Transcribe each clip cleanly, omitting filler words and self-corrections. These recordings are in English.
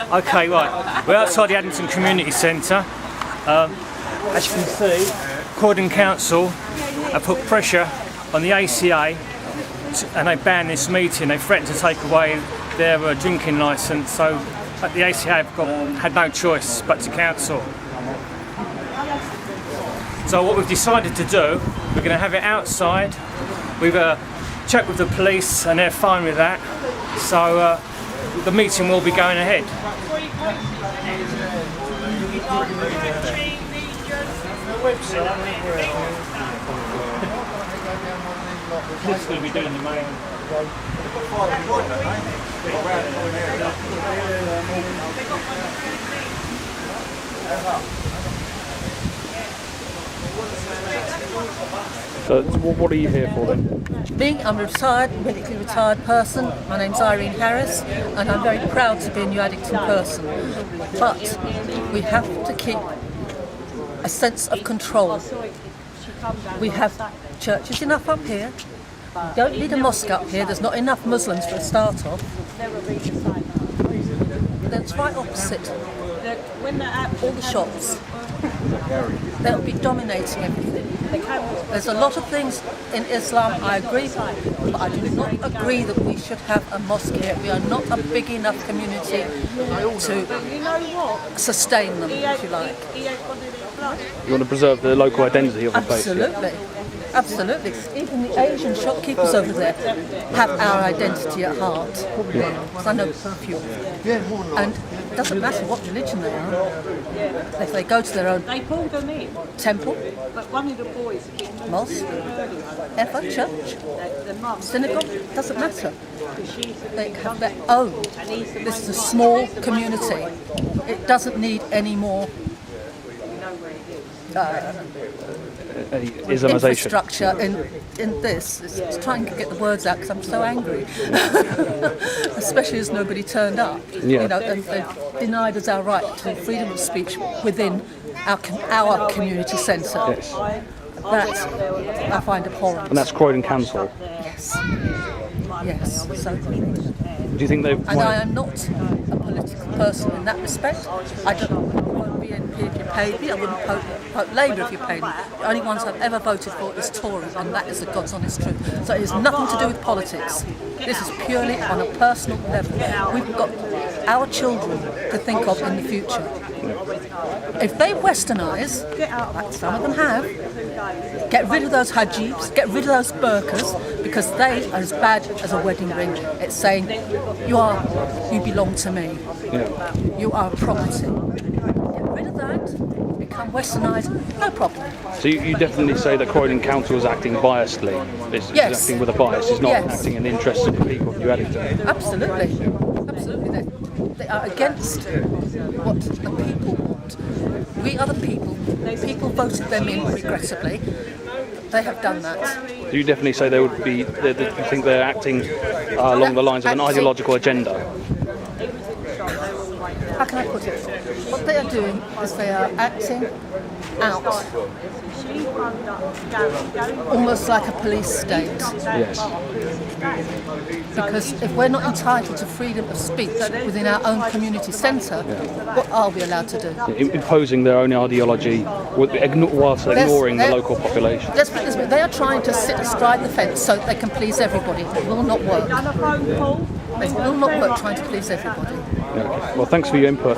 Okay, right. We're outside the Addington Community Centre. As you can see, Croydon Council have put pressure on the ACA and they banned this meeting. They threatened to take away their drinking licence, so the ACA had no choice but to cancel. So what we've decided to do, we're going to have it outside. We've checked with the police and they're fine with that. So the meeting will be going ahead. This is going to be doing the main. So what are you here for then? I'm a medically retired person. My name's Irene Harris and I'm very proud to be a New Addington person. But we have to keep a sense of control. We have churches enough up here. We don't need a mosque up here. There's not enough Muslims for a start off. But then it's right opposite. All the shops. They'll be dominating everything. There's a lot of things in Islam I agree with, but I do not agree that we should have a mosque here. We are not a big enough community to sustain them, if you like. You want to preserve the local identity of the place? Absolutely. Absolutely. Even the Asian shopkeepers over there have our identity at heart. Because I know a few. And it doesn't matter what religion they are. If they go to their own temple, mosque, ever, church, synagogue, doesn't matter. They have their own. This is a small community. It doesn't need any more infrastructure in this. It's trying to get the words out because I'm so angry, especially as nobody turned up. Yeah. You know, and they've denied us our right to freedom of speech within our community centre. Yes. That I find abhorrent. And that's Croydon Council. Yes. Yes. So. Do you think they? And I am not a political person in that respect. I won't be NP if you paid me. I wouldn't vote Labour if you paid me. The only ones I've ever voted for is Tory, and that is the God's honest truth. So it has nothing to do with politics. This is purely on a personal level. We've got our children to think of in the future. If they westernise, like some of them have, get rid of those hijabs, get rid of those burqas, because they are as bad as a wedding ring. It's saying, you belong to me. Yeah. You are property. Get rid of that, become westernised, no problem. So you definitely say that Croydon Council is acting biasedly. It's acting with a bias. It's not acting in the interests of the people of New Addington. Absolutely. Absolutely. They are against what the people want. We are the people. People voted them in, regrettably. They have done that. Do you definitely say you think they're acting along the lines of an ideological agenda? How can I put it? What they are doing is they are acting out, almost like a police state. Yes. Because if we're not entitled to freedom of speech within our own community centre, what are we allowed to do? Imposing their own ideology whilst ignoring the local population. Let's put it this way, they are trying to sit astride the fence so that they can please everybody. It will not work. It will not work trying to please everybody. Yeah. Well, thanks for your input.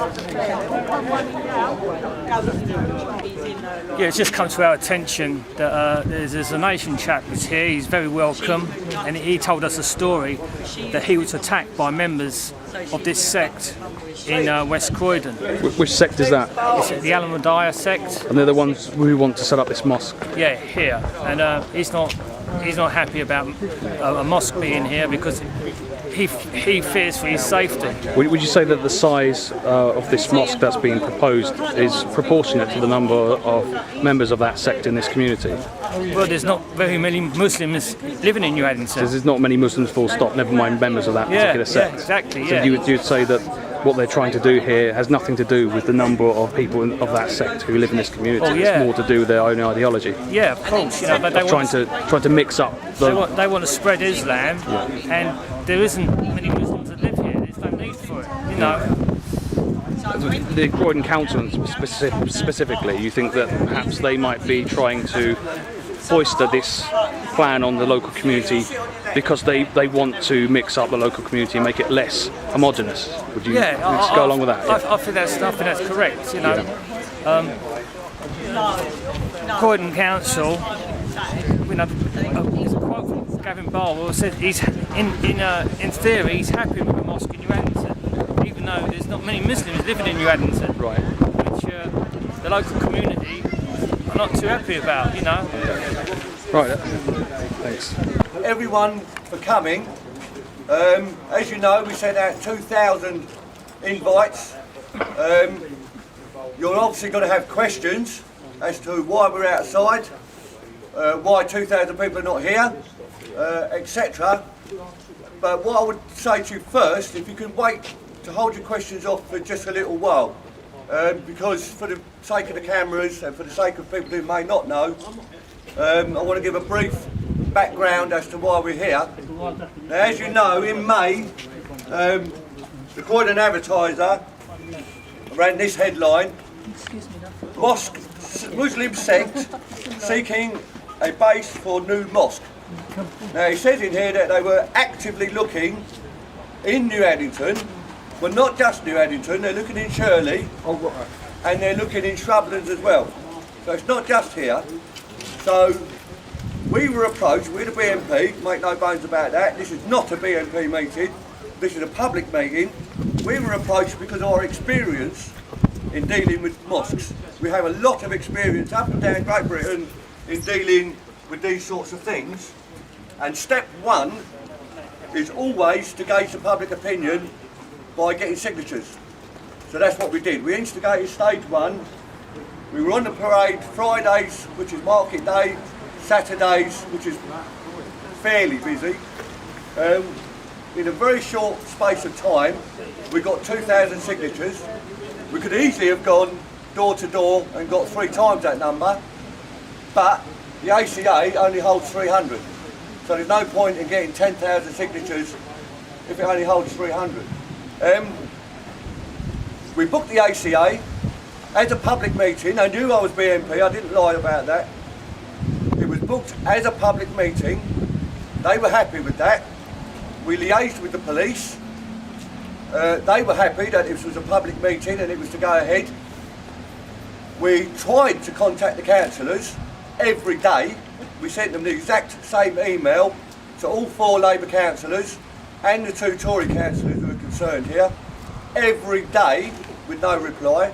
Yeah, it's just come to our attention that there's a nation chap that's here. He's very welcome, and he told us a story that he was attacked by members of this sect in West Croydon. Which sect is that? It's the Ahmadiyya sect. And they're the ones who want to set up this mosque? Yeah, here. And he's not happy about a mosque being here because he fears for his safety. Would you say that the size of this mosque that's being proposed is proportionate to the number of members of that sect in this community? Well, there's not very many Muslims living in New Addington. There's not many Muslims, full stop, never mind members of that particular sect. Yeah, exactly, So you'd say that what they're trying to do here has nothing to do with the number of people of that sect who live in this community. Oh, yeah. It's more to do with their own ideology. Yeah, of course. You know, but they trying to mix up. They want to spread Islam, and there isn't many Muslims that live here. There's no need for it. You know. the Croydon Council specifically, you think that perhaps they might be trying to foster this plan on the local community because they want to mix up the local community and make it less homogenous? Would you go along with that? I think that's correct. You know, Croydon Council. You know, there's a quote from Gavin Barwell said he's in theory he's happy with the mosque in New Addington, even though there's not many Muslims living in New Addington, Right. which the local community are not too happy about. You know. Right. Thanks. Everyone for coming. As you know, we sent out 2,000 invites. You're obviously going to have questions as to why we're outside, why 2,000 people are not here, etc. But what I would say to you first, if you can wait to hold your questions off for just a little while, because for the sake of the cameras and for the sake of people who may not know, I want to give a brief background as to why we're here. Now, as you know, in May, the Croydon Advertiser ran this headline: Mosque, Muslim sect seeking a base for new mosque. Now, it says in here that they were actively looking in New Addington, but not just New Addington, they're looking in Shirley, and they're looking in Shrublands as well. So it's not just here. So we were approached, we're the BNP, make no bones about that. This is not a BNP meeting, this is a public meeting. We were approached because of our experience in dealing with mosques. We have a lot of experience up and down Great Britain in dealing with these sorts of things. And step one is always to gauge the public opinion by getting signatures. So that's what we did. We instigated stage one. We were on the parade Fridays, which is market day, Saturdays, which is fairly busy. In a very short space of time, we got 2,000 signatures. We could easily have gone door to door and got 3 times that number, but the ACA only holds 300. So there's no point in getting 10,000 signatures if it only holds 300. We booked the ACA as a public meeting. They knew I was BNP, I didn't lie about that. It was booked as a public meeting. They were happy with that. We liaised with the police. They were happy that this was a public meeting and it was to go ahead. We tried to contact the councillors every day. We sent them the exact same email to all 4 Labour councillors and the 2 Tory councillors who are concerned here, every day with no reply.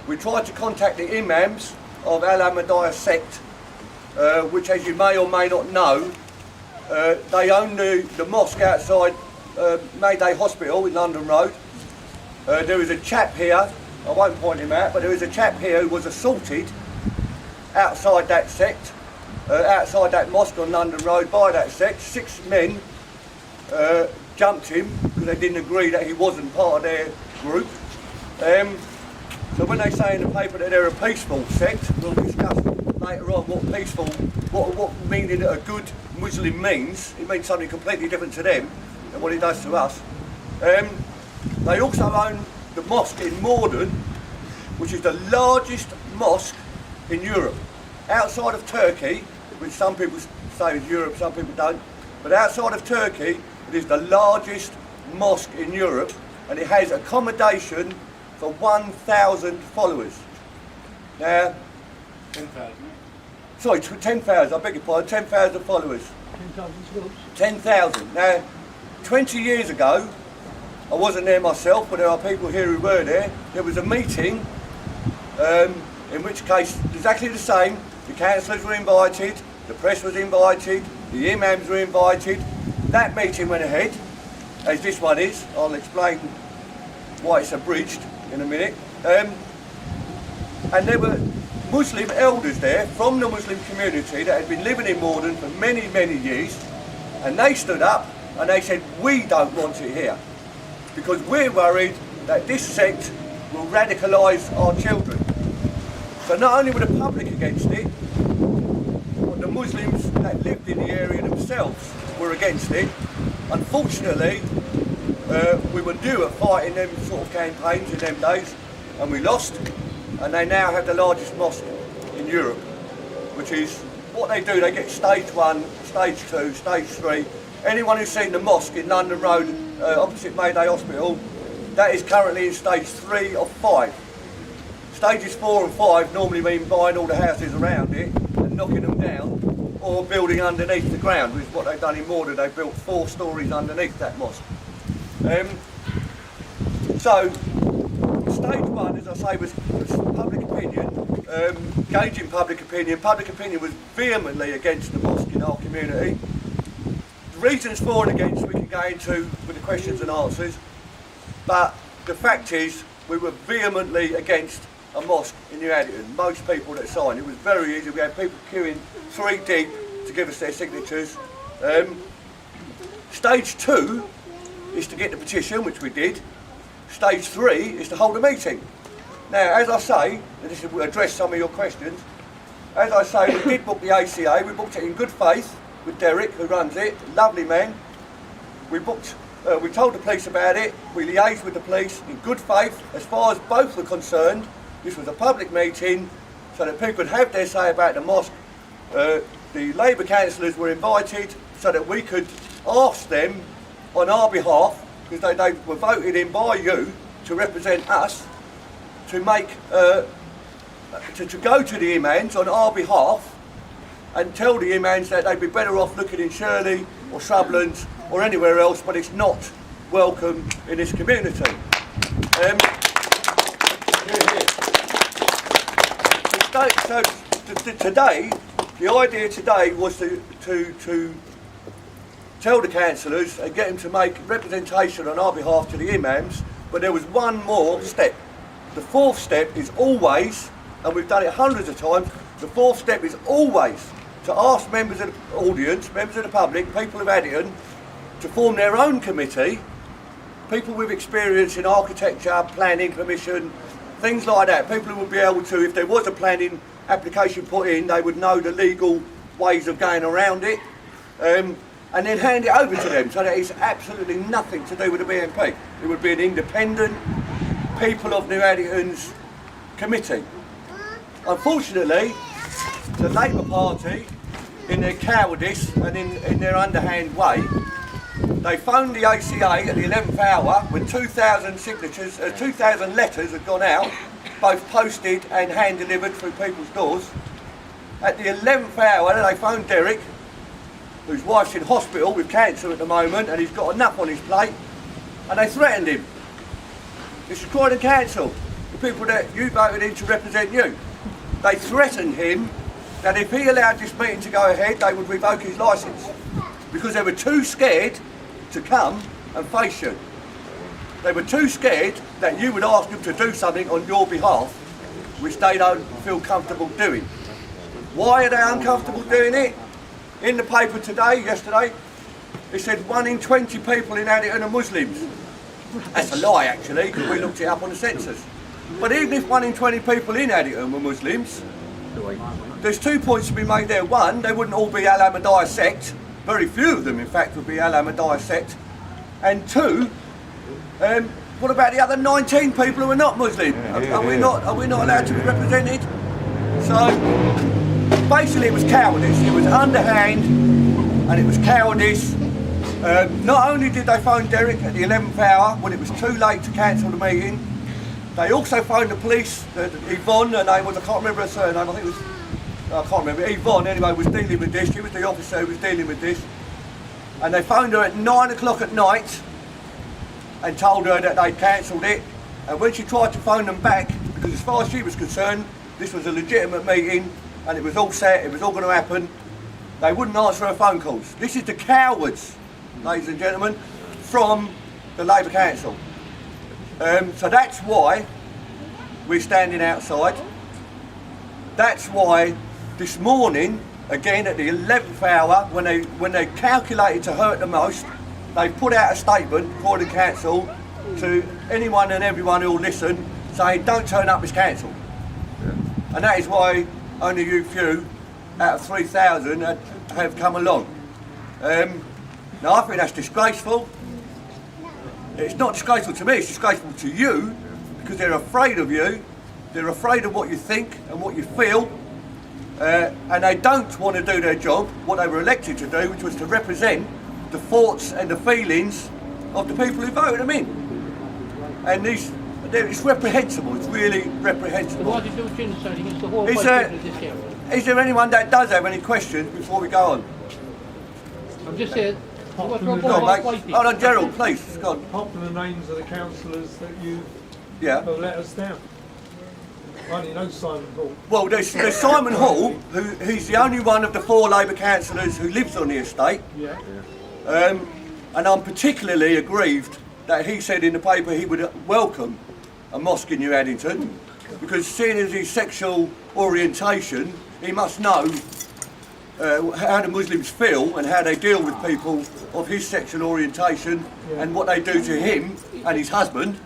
We tried to contact the imams of Al-Ahmadiyya sect, which, as you may or may not know, they own the mosque outside Mayday Hospital in London Road. There is a chap here, I won't point him out, but there is a chap here who was assaulted outside that sect, outside that mosque on London Road by that sect. 6 men jumped him because they didn't agree that he wasn't part of their group. So when they say in the paper that they're a peaceful sect, we'll discuss later on what peaceful, what meaning a good Muslim means. It means something completely different to them than what it does to us. They also own the mosque in Morden, which is the largest mosque in Europe. Outside of Turkey, which some people say is Europe, some people don't, but outside of Turkey, it is the largest mosque in Europe, and it has accommodation for 1,000 followers. Now, 10,000. Sorry, 10,000, I beg your pardon, 10,000 followers. 10,000. Now, 20 years ago, I wasn't there myself, but there are people here who were there. There was a meeting, in which case, exactly the same. The councillors were invited, the press was invited, the imams were invited. That meeting went ahead, as this one is. I'll explain why it's abridged in a minute. And there were Muslim elders there from the Muslim community that had been living in Morden for many, many years, and they stood up and they said, we don't want it here because we're worried that this sect will radicalise our children. So not only were the public against it, but the Muslims that lived in the area themselves were against it. Unfortunately, we were due at fighting them sort of campaigns in them days, and we lost, and they now have the largest mosque in Europe, which is what they do. They get stage 1, stage 2, stage 3. Anyone who's seen the mosque in London Road, opposite Mayday Hospital, that is currently in stage 3 of 5. Stages 4 and 5 normally mean buying all the houses around it and knocking them down, or building underneath the ground, which is what they've done in Morden. They built 4 stories underneath that mosque. So, stage 1, as I say, was public opinion, gauging public opinion. Public opinion was vehemently against the mosque in our community. The reasons for and against we can go into with the questions and answers, but the fact is we were vehemently against a mosque in New Addington. Most people that signed, it was very easy. We had people queuing 3 deep to give us their signatures. Stage 2 is to get the petition, which we did. Stage 3 is to hold a meeting. Now, as I say, and this will address some of your questions, as I say, we did book the ACA. We booked it in good faith with Derek, who runs it, lovely man. We told the police about it. We liaised with the police in good faith. As far as both were concerned, this was a public meeting so that people could have their say about the mosque. The Labour councillors were invited so that we could ask them on our behalf, because they were voted in by you to represent us, to make to go to the imams on our behalf and tell the imams that they'd be better off looking in Shirley or Shrublands or anywhere else, but it's not welcome in this community. So today, the idea today was to tell the councillors and get them to make representation on our behalf to the imams, but there was one more step. The 4th step is always, and we've done it hundreds of times, the 4th step is always to ask members of the audience, members of the public, people of Addington, to form their own committee, people with experience in architecture, planning, permission, things like that. People who would be able to, if there was a planning application put in, they would know the legal ways of going around it, and then hand it over to them, so that it's absolutely nothing to do with the BNP. It would be an independent people of New Addington's committee. Unfortunately, the Labour Party, in their cowardice and in their underhand way, they phoned the ACA at the 11th hour when 2,000 signatures, 2,000 letters had gone out, both posted and hand delivered through people's doors. At the 11th hour, they phoned Derek, whose wife's in hospital with cancer at the moment, and he's got enough on his plate, and they threatened him. This is Croydon Council, the people that you voted in to represent you. They threatened him that if he allowed this meeting to go ahead, they would revoke his licence, because they were too scared to come and face you. They were too scared that you would ask them to do something on your behalf, which they don't feel comfortable doing. Why are they uncomfortable doing it? In the paper yesterday, it said 1 in 20 people in Addington are Muslims. That's a lie, actually, because we looked it up on the census. But even if 1 in 20 people in Addington were Muslims, there's 2 points to be made there. One, they wouldn't all be Al-Ahmadiyya sect. Very few of them, in fact, would be Al-Ahmadiyya sect. And 2, what about the other 19 people who are not Muslim? Are we not allowed to be represented? So, basically it was cowardice. It was underhand and it was cowardice. Not only did they phone Derek at the 11th hour when it was too late to cancel the meeting, they also phoned the police. Yvonne, her name was, I can't remember her surname, I think it was, I can't remember. Yvonne, anyway, was dealing with this. She was the officer who was dealing with this. And they phoned her at 9 o'clock at night and told her that they'd cancelled it. And when she tried to phone them back, because as far as she was concerned, this was a legitimate meeting and it was all set, it was all going to happen, they wouldn't answer her phone calls. This is the cowards, ladies and gentlemen, from the Labour Council. So that's why we're standing outside. That's why this morning, again at the 11th hour, when they calculated to hurt the most, they put out a statement, Croydon Council, to anyone and everyone who'll listen, saying don't turn up, it's cancelled. Yeah. And that is why only you few out of 3,000 have come along. Now I think that's disgraceful. it's not disgraceful to me, it's disgraceful to you, because they're afraid of you, they're afraid of what you think and what you feel, and they don't want to do their job, what they were elected to do, which was to represent the thoughts and the feelings of the people who voted them in. And it's reprehensible, it's really reprehensible. Why did you do genocide against the whole Is white there- people of this area? Is there anyone that does have any questions before we go on? I'm just saying, what's wrong with Go on, white mate. people? Hold on, Gerald, please. Go on. Popular names of the councillors that you Yeah. have let us down. I only know Simon Hall. Well, there's Simon Hall, he's the only one of the 4 Labour councillors who lives on the estate. Yeah. And I'm particularly aggrieved that he said in the paper he would welcome a mosque in New Addington, because seeing as his sexual orientation, he must know how the Muslims feel and how they deal with people of his sexual orientation and what they do to him and his husband.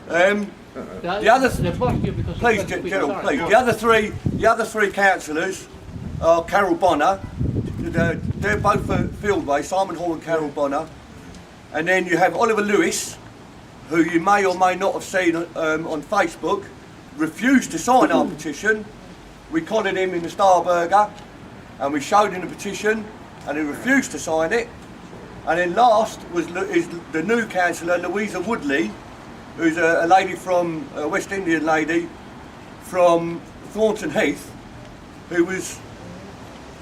The other, please, Gerald, please. The other three councillors are Carol Bonner. They're both Fieldway, Simon Hall and Carol Bonner. And then you have Oliver Lewis, who you may or may not have seen on Facebook, refused to sign our petition. We collared him in the Star Burger and we showed him the petition and he refused to sign it. And then last is the new councillor, Louisa Woodley, who's a lady from, a West Indian lady from Thornton Heath, who was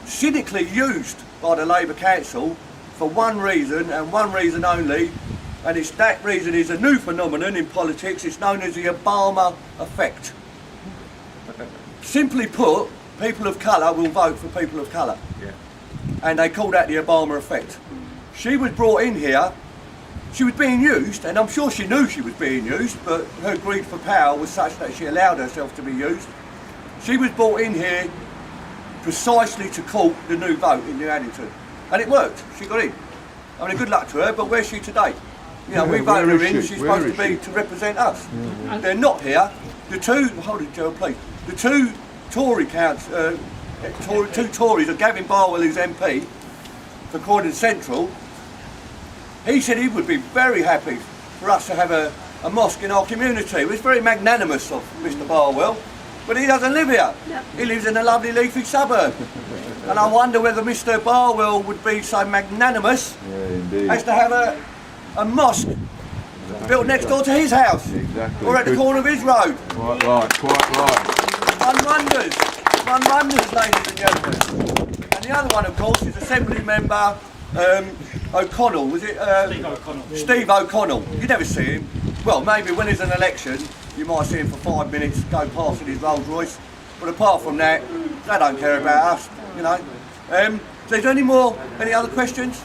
cynically used by the Labour Council for one reason and one reason only, and that reason is a new phenomenon in politics. It's known as the Obama effect. Simply put, people of colour will vote for people of colour. Yeah. And they call that the Obama effect. She was brought in here, she was being used, and I'm sure she knew she was being used, but her greed for power was such that she allowed herself to be used. She was brought in here precisely to court the new vote in New Addington. And it worked, she got in. I mean, good luck to her, but where's she today? You know, we voted her in, she's supposed to be to represent us. They're not here. The two, hold it, Joe, please. The two Tory two Tories are Gavin Barwell, who's MP for Croydon Central. He said he would be very happy for us to have a mosque in our community. It was very magnanimous of Mr Barwell, but he doesn't live here. Yep. He lives in a lovely leafy suburb. And I wonder whether Mr Barwell would be so magnanimous as to have a mosque built next door to his house, or at the corner of his road. Quite right, quite right. One wonders, ladies and gentlemen. And the other one, of course, is Assembly Member O'Connell. Was it Steve O'Connell? Steve O'Connell. You never see him. Well, maybe when there's an election, you might see him for 5 minutes go past in his Rolls Royce. But apart from that, they don't care about us, you know. So is there any other questions?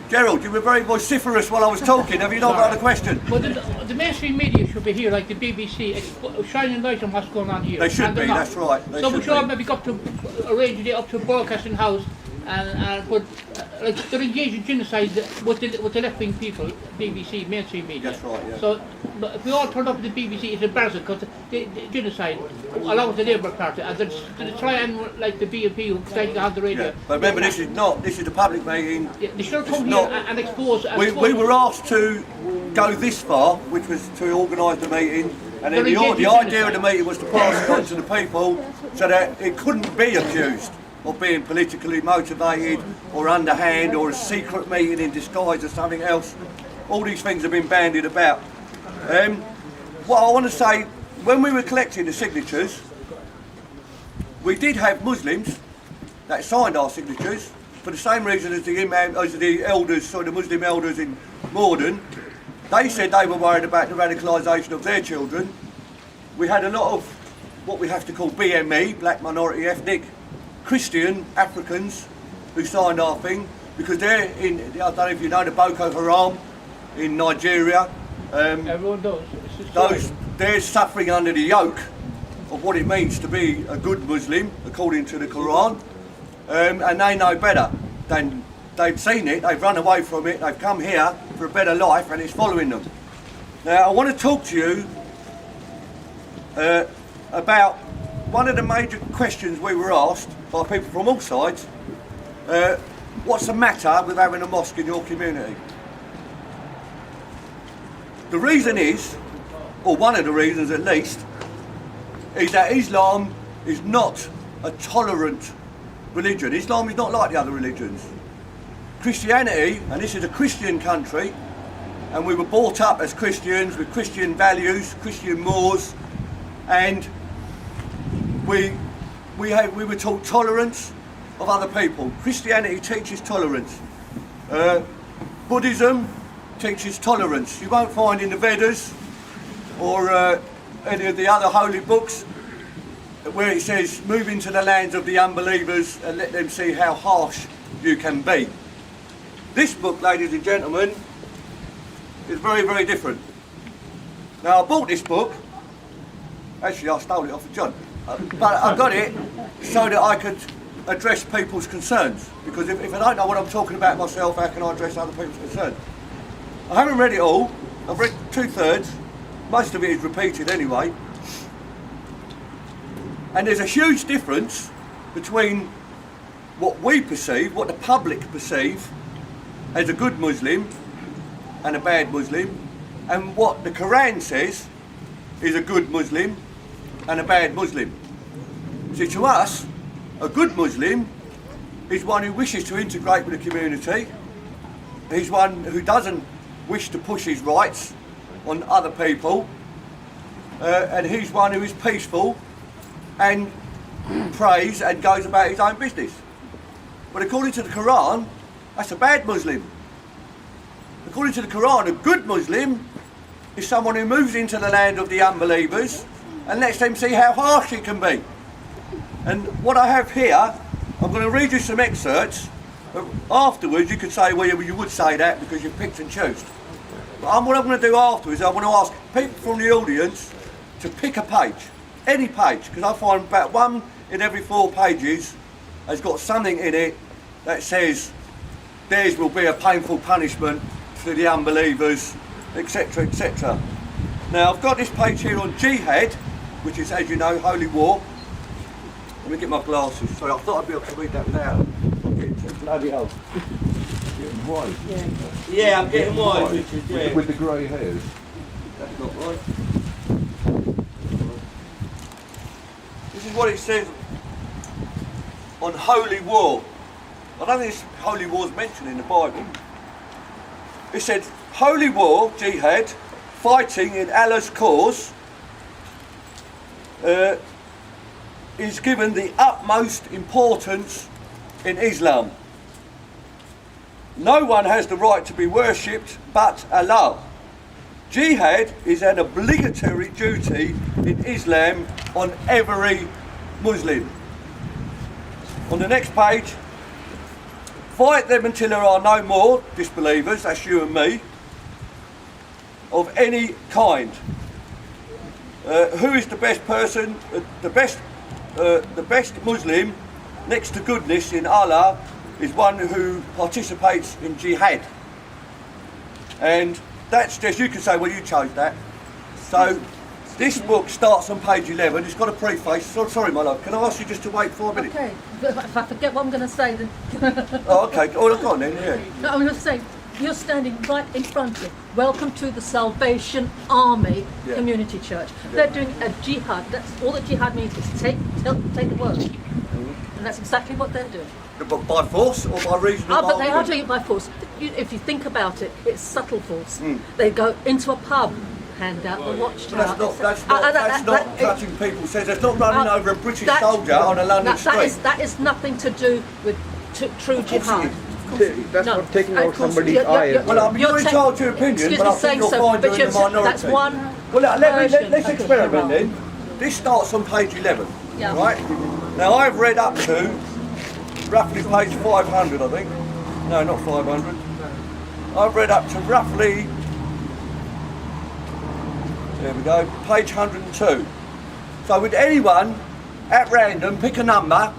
Gerald, you were very vociferous while I was talking. Have you not got a question? Well, the mainstream media should be here, like the BBC, shining light on what's going on here. They should and be, they're not. that's right. They So we should should all be. maybe got to arrange it up to a broadcasting house and put, like, they're engaged in genocide with the left-wing people, BBC, mainstream media. That's right, yeah. So if we all turn up to the BBC, it's embarrassing because the genocide, along with the Labour Party, and they try and, like the BNP who decided to have the radio. Yeah. But remember, this is the public meeting. Yeah, they should come It's here not- and expose. We were asked to go this far, which was to organise the meeting, and then the idea of the meeting was to pass it on to the people so that it couldn't be accused of being politically motivated or underhand or a secret meeting in disguise or something else. All these things have been bandied about. What I want to say, when we were collecting the signatures, we did have Muslims that signed our signatures for the same reason as the elders, so the Muslim elders in Morden. They said they were worried about the radicalisation of their children. We had a lot of what we have to call BME, black minority ethnic, Christian Africans who signed our thing because they're in, I don't know if you know, the Boko Haram in Nigeria. Everyone does. They're suffering under the yoke of what it means to be a good Muslim according to the Quran, and they know better. They've seen it, they've run away from it, they've come here for a better life and it's following them. Now I want to talk to you about one of the major questions we were asked by people from all sides. What's the matter with having a mosque in your community? The reason is, or one of the reasons at least, is that Islam is not a tolerant religion. Islam is not like the other religions. Christianity, and this is a Christian country, and we were brought up as Christians with Christian values, Christian mores, and we were taught tolerance of other people. Christianity teaches tolerance. Buddhism teaches tolerance. You won't find in the Vedas or any of the other holy books where it says move into the lands of the unbelievers and let them see how harsh you can be. This book, ladies and gentlemen, is very, very different. Now, I bought this book, actually I stole it off of John, but I got it so that I could address people's concerns, because if I don't know what I'm talking about myself, how can I address other people's concerns? I haven't read it all. I've read 2/3, most of it is repeated anyway, and there's a huge difference between what we perceive, what the public perceive as a good Muslim and a bad Muslim, and what the Quran says is a good Muslim and a bad Muslim. See, to us, a good Muslim is one who wishes to integrate with the community. He's one who doesn't wish to push his rights on other people, and he's one who is peaceful and prays and goes about his own business. But according to the Quran, that's a bad Muslim. According to the Quran, a good Muslim is someone who moves into the land of the unbelievers and lets them see how harsh it can be. And what I have here, I'm going to read you some excerpts. But afterwards, you could say, well, you would say that because you've picked and chose. But what I'm going to do afterwards, I want to ask people from the audience to pick a page, any page, because I find about 1 in every 4 pages has got something in it that says theirs will be a painful punishment to the unbelievers, etc., etc. Now, I've got this page here on jihad, which is, as you know, holy war. Let me get my glasses. Sorry, I thought I'd be able to read that without getting too bloody old. Getting white. Yeah, I'm getting white. With the grey hairs. That's not right. This is what it says on holy war. I don't think this holy war is mentioned in the Bible. It said, holy war, jihad, fighting in Allah's cause, is given the utmost importance in Islam. No one has the right to be worshipped but Allah. Jihad is an obligatory duty in Islam on every Muslim. On the next page, fight them until there are no more disbelievers, that's you and me, of any kind. Who is the best person, the best Muslim next to goodness in Allah is one who participates in jihad. And that's just, you can say, well, you chose that. So this book starts on page 11. It's got a preface. Sorry, my love, can I ask you just to wait 4 minutes? Okay, but if I forget what I'm going to say, then... Oh, okay. Oh, go on then, yeah. No, I'm going to say, you're standing right in front of it. Welcome to the Salvation Army Community Church. They're doing a jihad. That's all that jihad means is take the word. And that's exactly what they're doing. But by force or by reason of But they are argument? doing it by force. If you think about it, it's subtle force. They go into a pub, hand out the watchtower. That's not touching people. Says that's not running over a British soldier on a London street. That is nothing to do with true jihad. That's not taking out somebody's eye. Well, I mean, you're entitled to your opinion, but I think you'll find you're in the minority. That's one. Well, let's experiment then. This starts on page 11, right? Now, I've read up to roughly page 500, I think. No, not 500. I've read up to roughly, there we go, page 102. So would anyone, at random, pick a number?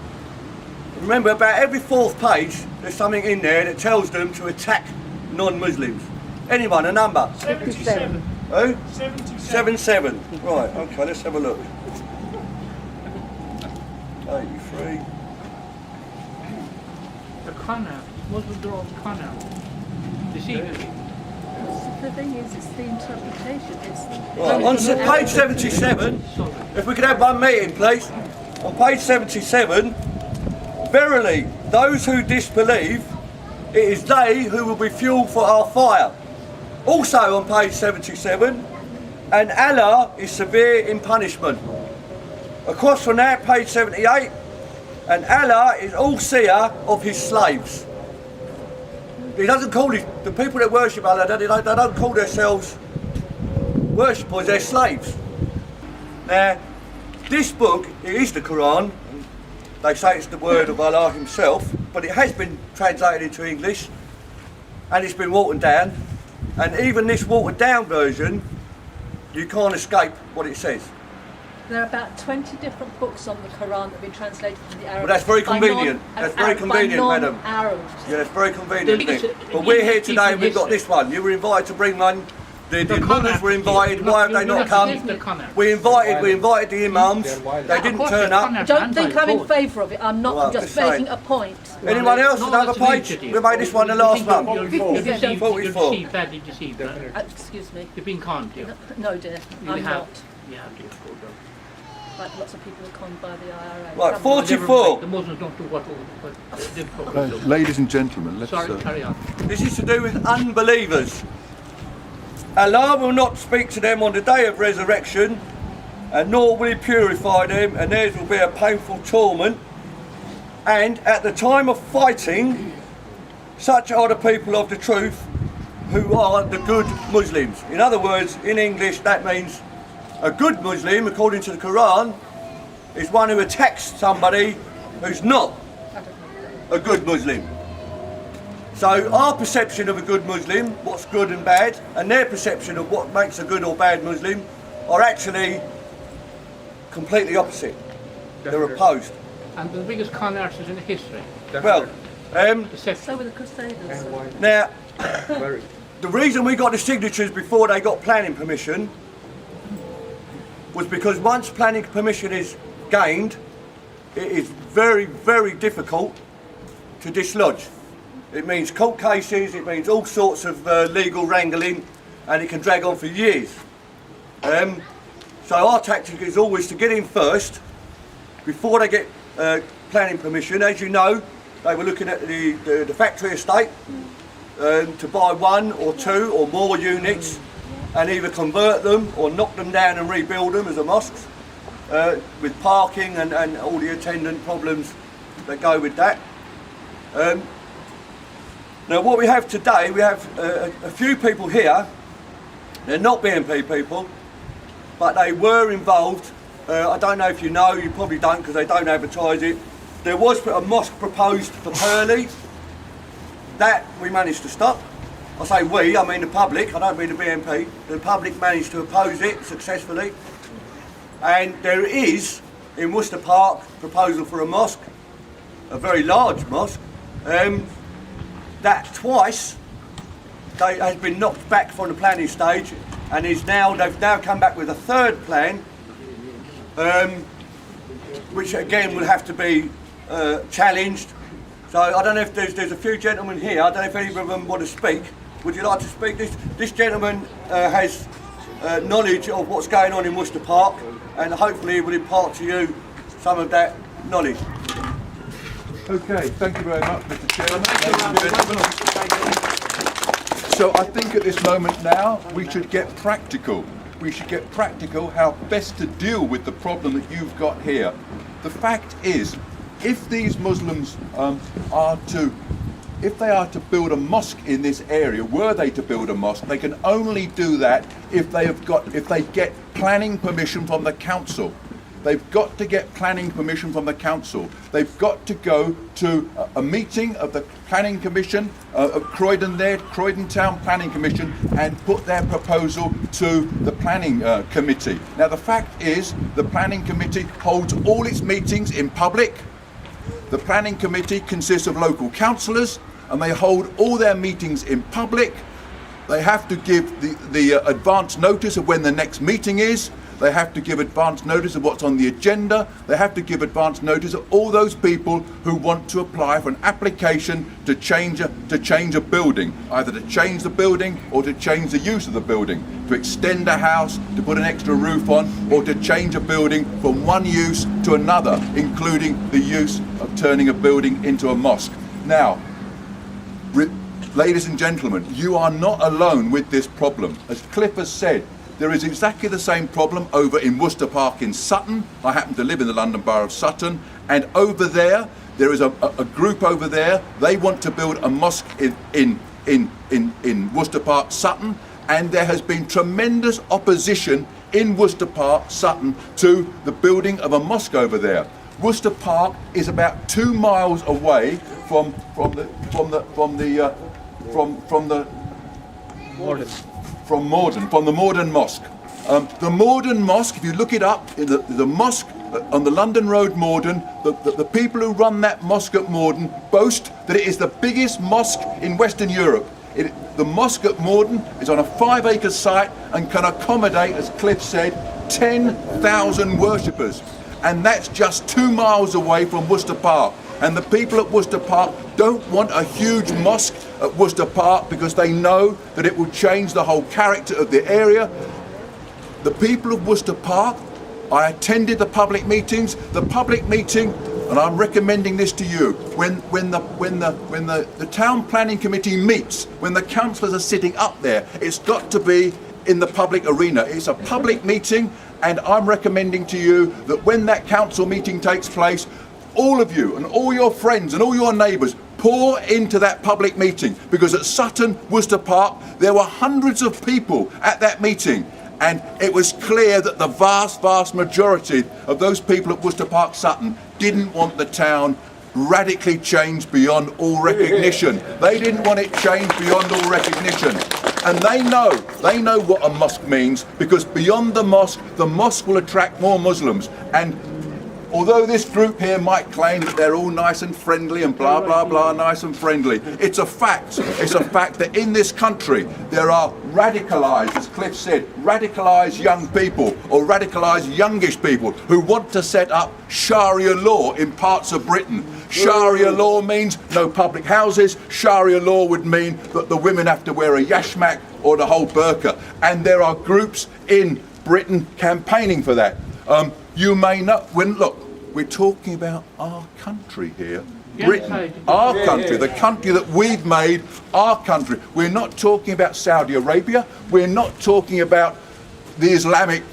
Remember, about every 4th page, there's something in there that tells them to attack non-Muslims. Anyone, a number? 77. Who? 77. 77. Right, okay, let's have a look. 83. The Kana, what was the draw of Kana? The secret. the thing is, it's the interpretation. Right, on page 77, if we could have one meeting, please. On page 77, verily, those who disbelieve, it is they who will be fuel for our fire. Also on page 77, and Allah is severe in punishment. Across from that, page 78, and Allah is all-seer of his slaves. He doesn't call the people that worship Allah, they don't call themselves worshippers, they're slaves. Now, this book, it is the Quran. They say it's the word of Allah himself, but it has been translated into English and it's been watered down. And even this watered down version, you can't escape what it says. There are about 20 different books on the Quran that have been translated from the Arabic. But that's very convenient. That's very convenient, madam. Arabs. Yeah, that's very convenient, isn't it? But we're here today and we've got this one. You were invited to bring one. The Muslims were invited. Why have they not come? We invited the imams. They didn't turn up. Don't think I'm in favour of it. I'm not. I'm just making a point. Anyone else? Another page? We made this one the last one. 44. Badly deceived. Excuse me. You've been conned, yeah. No, dear. I'm not. Yeah, dear. Like lots of people are conned by the IRA. Right, 44. The Muslims don't do what they've probably Ladies and gentlemen, let's... Sorry, carry on. This is to do with unbelievers. Allah will not speak to them on the day of resurrection, and nor will he purify them, and theirs will be a painful torment. And at the time of fighting, such are the people of the truth who are the good Muslims. In other words, in English, that means a good Muslim, according to the Quran, is one who attacks somebody who's not a good Muslim. So our perception of a good Muslim, what's good and bad, and their perception of what makes a good or bad Muslim are actually completely opposite. They're opposed. And the biggest con artists in history. Well, So were the Crusaders. now, the reason we got the signatures before they got planning permission was because once planning permission is gained, it is very, very difficult to dislodge. It means court cases, it means all sorts of legal wrangling, and it can drag on for years. So our tactic is always to get in first, before they get planning permission. As you know, they were looking at the factory estate to buy one or two or more units, and either convert them or knock them down and rebuild them as a mosque, with parking and all the attendant problems that go with that. Now what we have today, we have a few people here. They're not BNP people, but they were involved. I don't know if you know, you probably don't because they don't advertise it. There was a mosque proposed for Purley. That we managed to stop. I say we, I mean the public, I don't mean the BNP. The public managed to oppose it successfully. And there is, in Worcester Park, proposal for a mosque, a very large mosque, that twice has been knocked back from the planning stage, and they've now come back with a third plan, which again will have to be challenged. So I don't know if there's a few gentlemen here, I don't know if any of them want to speak. Would you like to speak? This gentleman has knowledge of what's going on in Worcester Park, and hopefully he will impart to you some of that knowledge. Okay, thank you very much, Mr. Chairman. So I think at this moment now we should get practical. We should get practical how best to deal with the problem that you've got here. The fact is, if these Muslims if they are to build a mosque in this area, were they to build a mosque, they can only do that if they get planning permission from the council. They've got to get planning permission from the council. They've got to go to a meeting of the planning commission of Croydon Croydon Town Planning Commission, and put their proposal to the planning committee. Now the fact is, the planning committee holds all its meetings in public. The planning committee consists of local councillors, and they hold all their meetings in public. They have to give the advance notice of when the next meeting is. they have to give advance notice of what's on the agenda, they have to give advance notice of all those people who want to apply for an application to change a building, either to change the building or to change the use of the building, to extend a house, to put an extra roof on, or to change a building from one use to another, including the use of turning a building into a mosque. Now, ladies and gentlemen, you are not alone with this problem. As Cliff has said, there is exactly the same problem over in Worcester Park in Sutton. I happen to live in the London Borough of Sutton, and over there is a group over there. They want to build a mosque in Worcester Park, Sutton, and there has been tremendous opposition in Worcester Park, Sutton, to the building of a mosque over there. Worcester Park is about 2 miles away from the Morden Mosque. The Morden Mosque, if you look it up, the mosque on the London Road, Morden, the people who run that mosque at Morden boast that it is the biggest mosque in Western Europe. The mosque at Morden is on a 5-acre site and can accommodate, as Cliff said, 10,000 worshippers. And that's just 2 miles away from Worcester Park. And the people at Worcester Park don't want a huge mosque at Worcester Park because they know that it will change the whole character of the area. The people of Worcester Park, I attended the public meetings. The public meeting, and I'm recommending this to you, when the town planning committee meets, when the councillors are sitting up there, it's got to be in the public arena. It's a public meeting, and I'm recommending to you that when that council meeting takes place, all of you and all your friends and all your neighbours pour into that public meeting, because at Sutton, Worcester Park, there were hundreds of people at that meeting, and it was clear that the vast majority of those people at Worcester Park, Sutton, didn't want the town radically changed beyond all recognition. They didn't want it changed beyond all recognition. And they know what a mosque means, because beyond the mosque will attract more Muslims. And although this group here might claim that they're all nice and friendly and blah, blah, blah, nice and friendly, it's a fact. It's a fact that in this country there are radicalised, as Cliff said, radicalised young people or radicalised youngish people who want to set up Sharia law in parts of Britain. Sharia law means no public houses. Sharia law would mean that the women have to wear a yashmak or the whole burqa. And there are groups in Britain campaigning for that. You may not, look, we're talking about our country here, Britain, our country, the country that we've made, our country. We're not talking about Saudi Arabia. We're not talking about the Islamic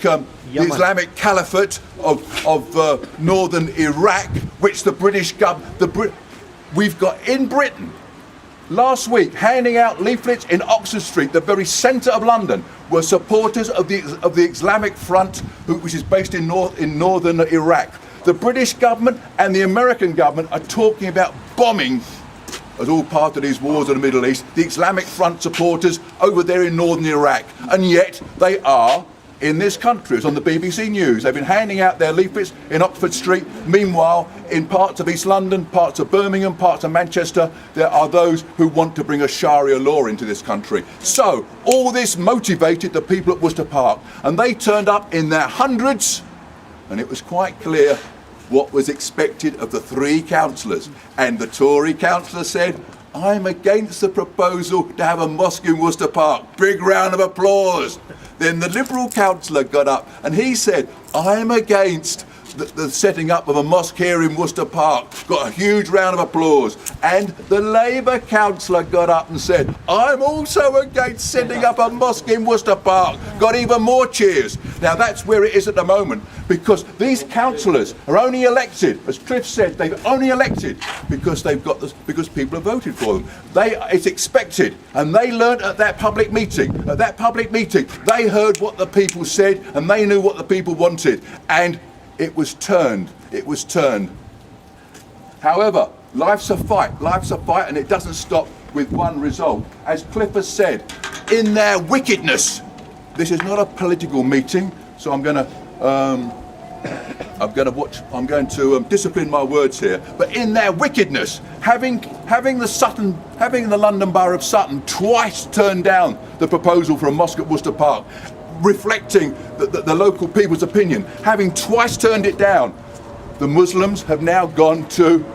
Caliphate of northern Iraq, which the British government, we've got in Britain. Last week, handing out leaflets in Oxford Street, the very centre of London, were supporters of the Islamic Front, which is based in northern Iraq. The British government and the American government are talking about bombing, as all part of these wars in the Middle East, the Islamic Front supporters over there in northern Iraq. And yet they are in this country. It's on the BBC News. They've been handing out their leaflets in Oxford Street. Meanwhile, in parts of East London, parts of Birmingham, parts of Manchester, there are those who want to bring a Sharia law into this country. So all this motivated the people at Worcester Park, and they turned up in their hundreds, and it was quite clear what was expected of the 3 councillors. And the Tory councillor said, I'm against the proposal to have a mosque in Worcester Park. Big round of applause. Then the Liberal councillor got up and he said, I'm against the setting up of a mosque here in Worcester Park. Got a huge round of applause. And the Labour councillor got up and said, I'm also against setting up a mosque in Worcester Park. Got even more cheers. Now that's where it is at the moment, because these councillors are only elected, as Cliff said, they've only elected because because people have voted for them. It's expected, and they learnt at that public meeting. At that public meeting, they heard what the people said, and they knew what the people wanted. And it was turned. However, life's a fight, and it doesn't stop with one result. As Cliff has said, in their wickedness, this is not a political meeting, so I'm going to discipline my words here. But in their wickedness, having the London Borough of Sutton twice turned down the proposal for a mosque at Worcester Park, reflecting the local people's opinion. Having twice turned it down, the Muslims have now gone to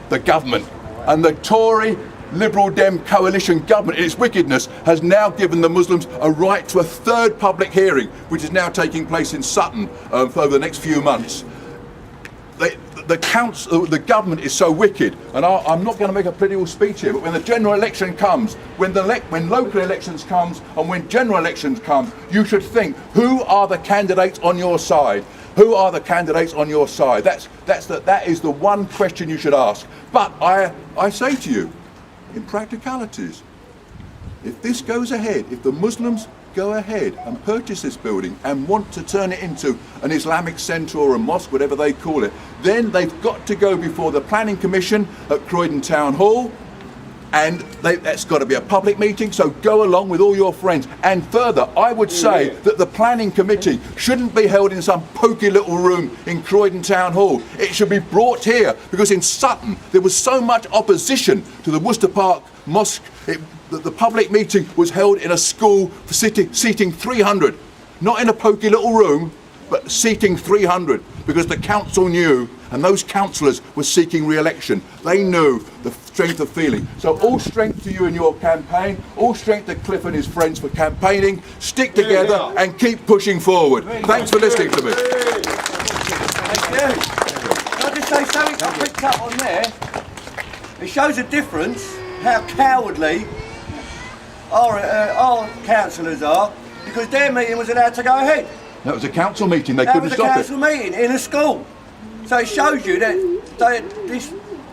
the government, and the Tory Liberal Dem coalition government, in its wickedness, has now given the Muslims a right to a third public hearing, which is now taking place in Sutton over the next few months. The government is so wicked, and I'm not going to make a political speech here, but when the general election comes, when local elections comes, and when general elections come, you should think, who are the candidates on your side? Who are the candidates on your side? That is the one question you should ask. But I say to you, in practicalities, if this goes ahead, if the Muslims go ahead and purchase this building and want to turn it into an Islamic centre or a mosque, whatever they call it, then they've got to go before the Planning Commission at Croydon Town Hall, and that's got to be a public meeting, so go along with all your friends. And further, I would say that the Planning Committee shouldn't be held in some poky little room in Croydon Town Hall. It should be brought here, because in Sutton there was so much opposition to the Worcester Park Mosque that the public meeting was held in a school for seating 300, not in a poky little room, but seating 300, because the council knew, and those councillors were seeking re-election. They knew the strength of feeling. So all strength to you in your campaign, all strength to Cliff and his friends for campaigning. Stick together and keep pushing forward. Thanks for listening to me. Thank you. Can I just say something I picked up on there? It shows a difference how cowardly our councillors are, because their meeting was allowed to go ahead. That was a council meeting, they couldn't stop it. That was a council meeting in a school. So it shows you that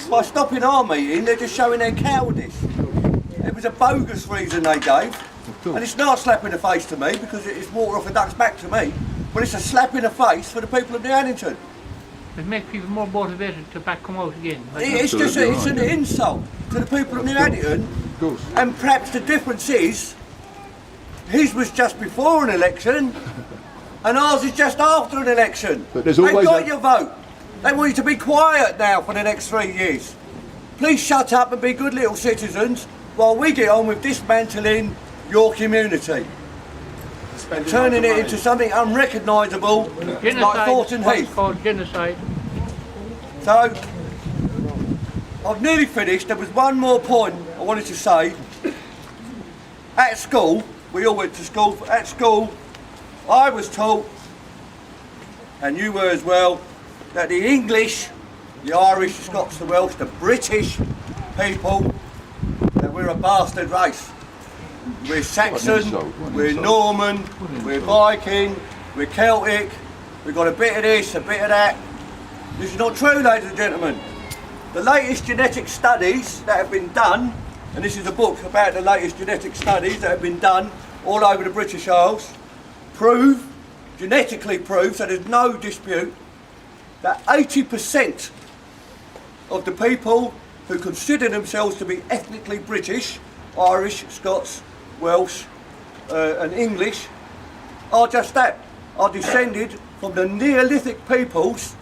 by stopping our meeting, they're just showing their cowardice. It was a bogus reason they gave, and it's not a slap in the face to me, because it's water off a duck's back to me, but it's a slap in the face for the people of New Addington. It makes people more motivated to come out again. It's an insult to the people of New Addington, and perhaps the difference is, his was just before an election, and ours is just after an election. But there's They've always got your vote. They want you to be quiet now for the next 3 years. Please shut up and be good little citizens while we get on with dismantling your community and turning it into something unrecognisable like Thornton Heath. Called genocide. So, I've nearly finished. There was one more point I wanted to say. At school, we all went to school. At school, I was taught, and you were as well, that the English, the Irish, the Scots, the Welsh, the British people, that we're a bastard race. We're Saxon, we're Norman, we're Viking, we're Celtic, we've got a bit of this, a bit of that. This is not true, ladies and gentlemen. The latest genetic studies that have been done, and this is a book about the latest genetic studies that have been done all over the British Isles, genetically prove, so there's no dispute, that 80% of the people who consider themselves to be ethnically British, Irish, Scots, Welsh and English, are just that, are descended from the Neolithic peoples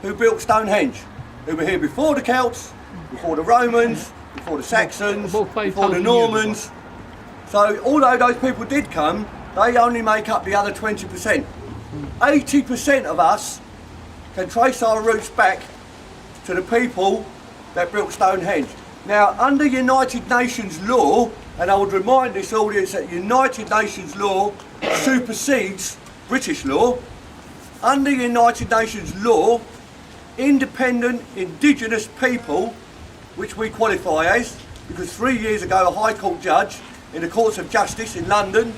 who built Stonehenge, who were here before the Celts, before the Romans, before the Saxons, before the Normans. So although those people did come, they only make up the other 20%. 80% of us can trace our roots back to the people that built Stonehenge. Now, under United Nations law, and I would remind this audience that United Nations law supersedes British law. Under United Nations law, independent indigenous people, which we qualify as, because 3 years ago a High Court judge in the Courts of Justice in London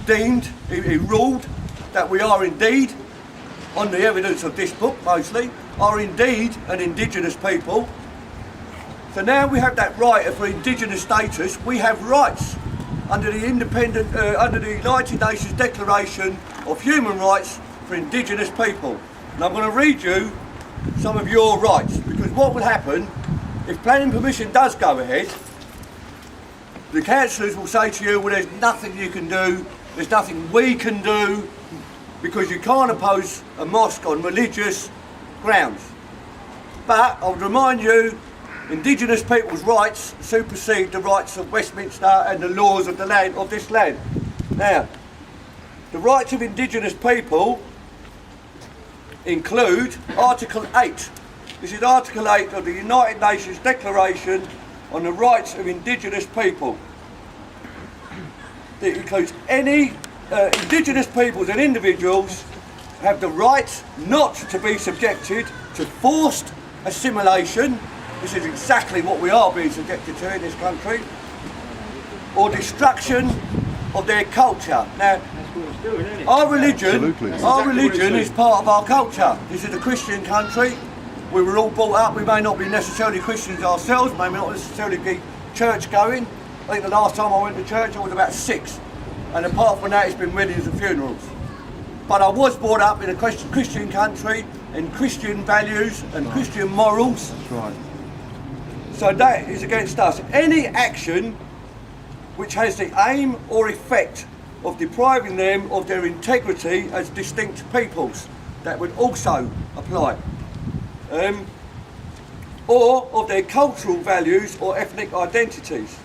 he ruled that we are indeed, on the evidence of this book mostly, are indeed an indigenous people. So now we have that right for indigenous status. We have rights under the under the United Nations Declaration of Human Rights for indigenous people. And I'm going to read you some of your rights, because what will happen if planning permission does go ahead, the councillors will say to you, well, there's nothing you can do, there's nothing we can do, because you can't oppose a mosque on religious grounds. But I would remind you, indigenous people's rights supersede the rights of Westminster and the laws of the land, of this land. Now, The rights of indigenous people include Article 8. This is Article 8 of the United Nations Declaration on the Rights of Indigenous People. It includes any indigenous peoples and individuals have the right not to be subjected to forced assimilation. This is exactly what we are being subjected to in this country, or destruction of their culture. Now, our religion is part of our culture. This is a Christian country. We were all brought up. We may not be necessarily Christians ourselves, may not necessarily be church going. I think the last time I went to church I was about 6, and apart from that it's been weddings and funerals. But I was brought up in a Christian country, in Christian values and Christian morals. That's right. So that is against us. Any action which has the aim or effect of depriving them of their integrity as distinct peoples, that would also apply. Or of their cultural values or ethnic identities.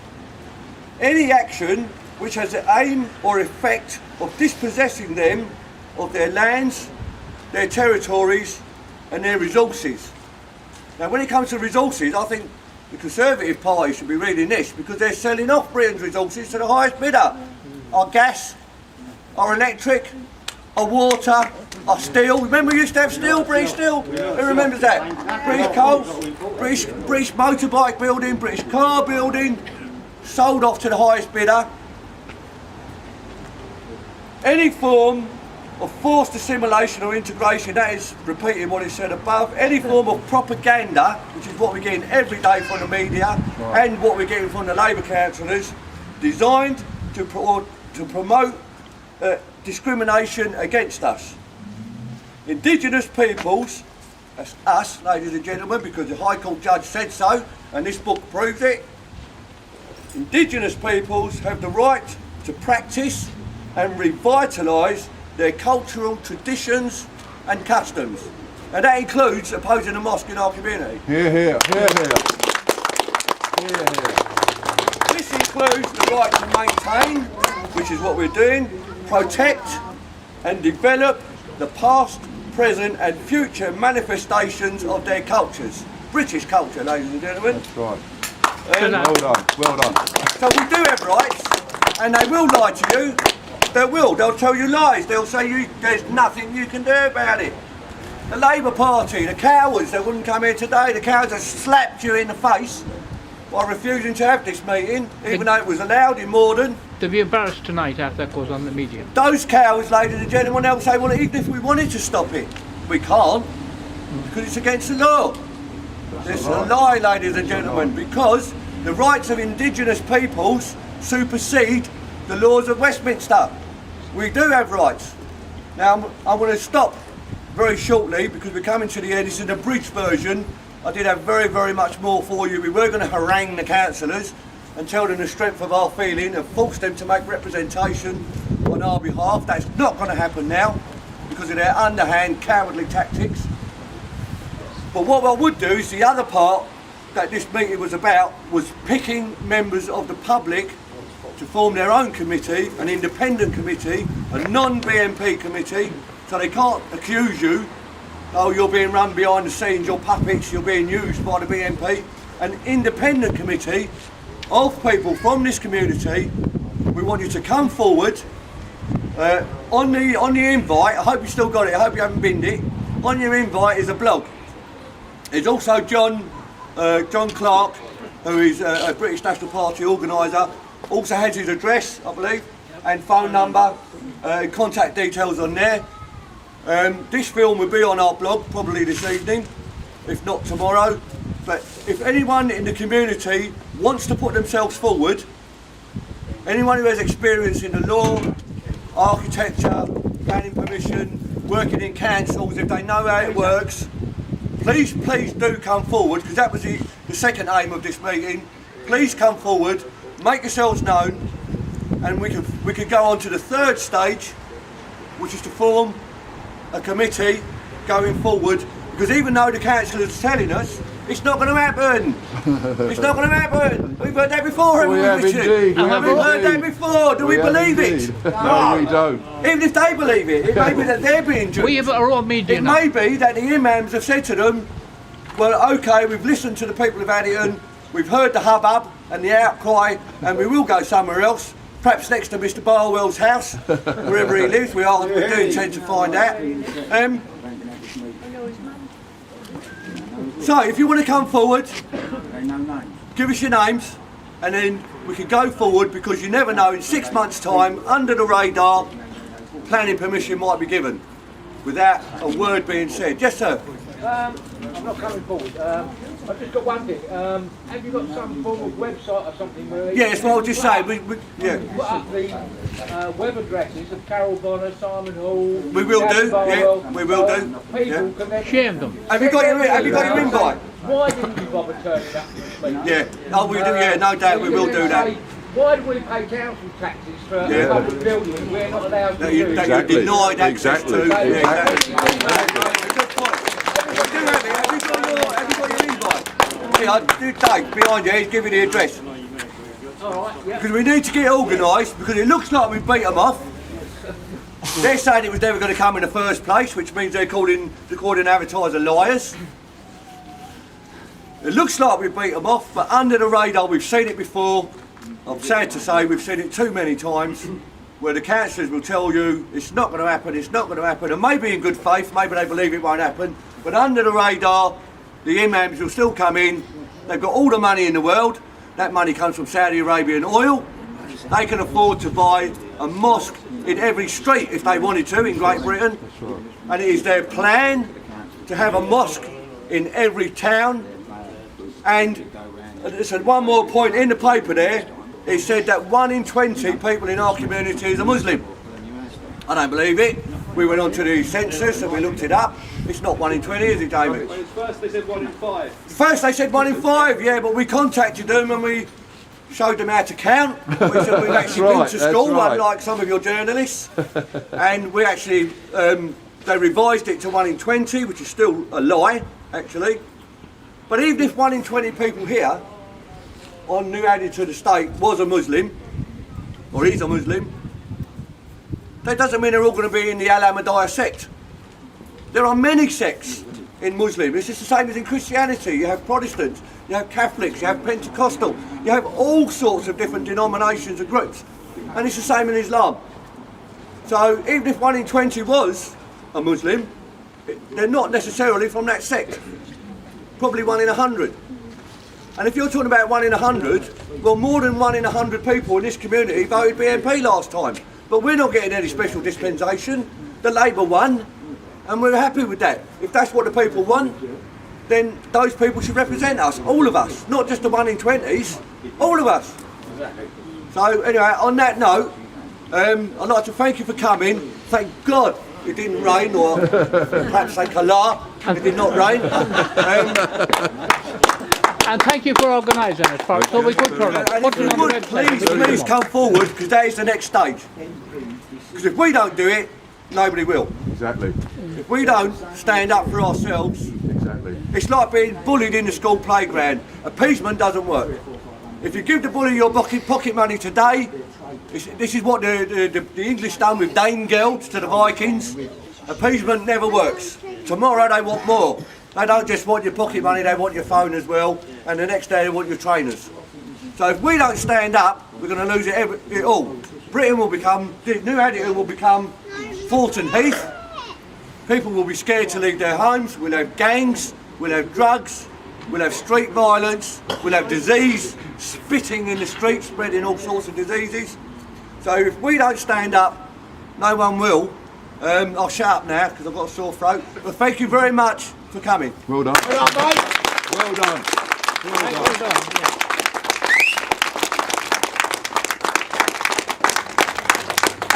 Any action which has the aim or effect of dispossessing them of their lands, their territories and their resources. Now when it comes to resources, I think the Conservative Party should be reading this, because they're selling off Britain's resources to the highest bidder. Our gas, our electric, our water, our steel. Remember we used to have steel, British steel? Who remembers that? British coal, British motorbike building, British car building, sold off to the highest bidder. Any form of forced assimilation or integration, that is repeating what is said above, any form of propaganda, which is what we're getting every day from the media and what we're getting from the Labour councillors, designed to promote discrimination against us. Indigenous peoples, that's us, ladies and gentlemen, because the High Court judge said so, and this book proves it. Indigenous peoples have the right to practice and revitalise their cultural traditions and customs. And that includes opposing a mosque in our community. Hear, hear, hear, hear. Hear, hear. This includes the right to maintain, which is what we're doing, protect and develop the past, present and future manifestations of their cultures. British culture, ladies and gentlemen. That's right. Well done, well done. So we do have rights, and they will lie to you. They'll tell you lies. They'll say there's nothing you can do about it. The Labour Party, the cowards that wouldn't come here today, the cowards that slapped you in the face by refusing to have this meeting, even though it was allowed in Morden. To be embarrassed tonight after that goes on the media. Those cowards, ladies and gentlemen, they'll say, well, even if we wanted to stop it, we can't, because it's against the law. It's a lie, ladies and gentlemen, because the rights of indigenous peoples supersede the laws of Westminster. We do have rights. Now, I'm going to stop very shortly because we're coming to the end. This is an abridged version. I did have very, very much more for you. We were going to harangue the councillors and tell them the strength of our feeling and force them to make representation on our behalf. That's not going to happen now because of their underhand, cowardly tactics. But what I would do is the other part that this meeting was about was picking members of the public to form their own committee, an independent committee, a non-BNP committee, so they can't accuse you, oh, you're being run behind the scenes, you're puppets, you're being used by the BNP. An independent committee of people from this community. We want you to come forward. On the invite, I hope you still got it, I hope you haven't binned it. On your invite is a blog. There's also John Clark, who is a British National Party organiser, also has his address, I believe, and phone number, contact details on there. This film will be on our blog probably this evening, if not tomorrow. But if anyone in the community wants to put themselves forward, anyone who has experience in the law, architecture, planning permission, working in councils, if they know how it works, please do come forward, because that was the second aim of this meeting. Please come forward, make yourselves known, and we can go on to the third stage, which is to form a committee going forward, because even though the councillors are telling us It's not going to happen. It's not going to happen. We've heard that before, haven't we, Richard? We've heard that before. Do we believe it? No, we don't. Even if they believe it, it may be that they're being judged. We have our own media It now. may be that the imams have said to them, well, okay, we've listened to the people of Addington, we've heard the hubbub and the outcry, and we will go somewhere else, perhaps next to Mr. Barwell's house, wherever he lives. We do intend to find out. So, if you want to come forward, give us your names, and then we can go forward, because you never know, in 6 months' time, under the radar, planning permission might be given, without a word being said. Yes, sir? I'm not coming forward. I've just got one thing. Have you got some form of website or something where Yeah, that's what I was just saying. Yeah. put up the web addresses of Carol Bonner, Simon Hall? We will do, yeah, we will do. People Yeah. can then... Shame them. Have you got your invite? Why didn't you bother turning up to the meeting? Yeah. Oh, we do. Yeah, no doubt we will do that. Why do we pay council taxes for Yeah. a public building we're not allowed to That use? you denied access to. Exactly. Yeah, Exactly. Good point. Do have it. Have you got your invite? Yeah, I do. Dave, behind you, he's giving the address. Because we need to get organised, because it looks like we've beat them off. They're saying it was never going to come in the first place, which means they're calling the Croydon advertiser liars. It looks like we've beat them off, but under the radar, we've seen it before. I'm sad to say we've seen it too many times, where the councillors will tell you it's not going to happen, it's not going to happen, and maybe in good faith, maybe they believe it won't happen, but under the radar, the imams will still come in. They've got all the money in the world. That money comes from Saudi Arabian oil. They can afford to buy a mosque in every street if they wanted to in Great Britain. And it is their plan to have a mosque in every town. And listen, one more point in the paper there, it said that 1 in 20 people in our community is a Muslim. I don't believe it. We went on to the census and we looked it up. It's not 1 in 20, is it, David? First they said 1 in 5. First they said 1 in 5, yeah, but we contacted them and we showed them how to count. We said we've actually been to school, unlike some of your journalists. And we actually, they revised it to 1 in 20, which is still a lie, actually. But even if 1 in 20 people here, on New Addington Estate, was a Muslim, or is a Muslim, that doesn't mean they're all going to be in the Al-Ahmadiyya sect. There are many sects in Muslim. It's just the same as in Christianity. You have Protestants, you have Catholics, you have Pentecostal, you have all sorts of different denominations and groups. And it's the same in Islam. So even if 1 in 20 was a Muslim, they're not necessarily from that sect. Probably 1 in 100. And if you're talking about 1 in 100, well, more than 1 in 100 people in this community voted BNP last time. But we're not getting any special dispensation. The Labour won, and we're happy with that. If that's what the people want, then those people should represent us, all of us, not just the 1 in 20s, all of us. So anyway, on that note, I'd like to thank you for coming. Thank God it didn't rain, or perhaps thank Allah it did not rain. And thank you for organising it, folks. So we could turn up. And if you would, please come forward, because that is the next stage. Because if we don't do it, nobody will. Exactly. If we don't stand up for ourselves, Exactly. it's like being bullied in the school playground. Appeasement doesn't work. If you give the bully your pocket money today, this is what the English done with Danegeld to the Vikings. Appeasement never works. Tomorrow they want more. They don't just want your pocket money, they want your phone as well, and the next day they want your trainers. So if we don't stand up, we're going to lose it all. Britain will become, New Addington will become Fulton Heath. People will be scared to leave their homes. We'll have gangs, we'll have drugs, we'll have street violence, we'll have disease, spitting in the streets, spreading all sorts of diseases. So if we don't stand up, no one will. I'll shut up now because I've got a sore throat. But thank you very much for coming. Well done. Well done, mate. Well done. Well done. Yeah.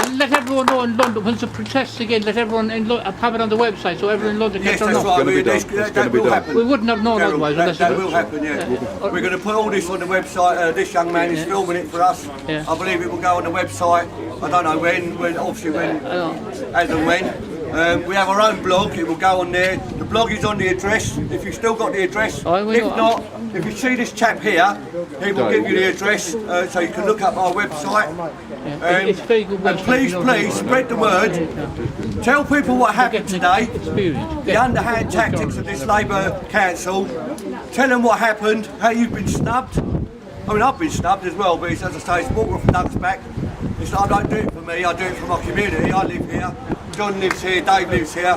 And let everyone know in London, once the protests again, let everyone in London have it on the website so everyone in London can Yes, turn that's up. right. It's That will happen. We wouldn't have known otherwise. Unless That it- will happen, yeah. We're going to put all this on the website. This young man is filming it for us. Yeah. I believe it will go on the website. I don't know when, obviously when, as and when. We have our own blog, it will go on there. The blog is on the address, if you've still got the address. Oh, we If know. not, if you see this chap here, he will give you the address so you can look up our website. It's very good And website, please, you know, please, spread the word. Tell people what happened today, experience. the underhand tactics of this Labour Council. Tell them what happened, how you've been snubbed. I mean, I've been snubbed as well, but it's, as I say, it's water off the duck's back. It's, I don't do it for me, I do it for my community. I live here, John lives here, Dave lives here.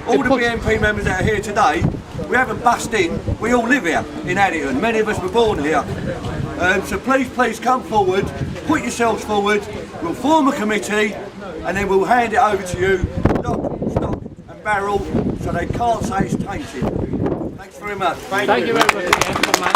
All the BNP members that are here today, we haven't bust in, we all live here in Addington. Many of us were born here. So please, please come forward, put yourselves forward, we'll form a committee and then we'll hand it over to you, lock, stock and barrel, so they can't say it's tainted. Thanks very much. Thank you very much again, man.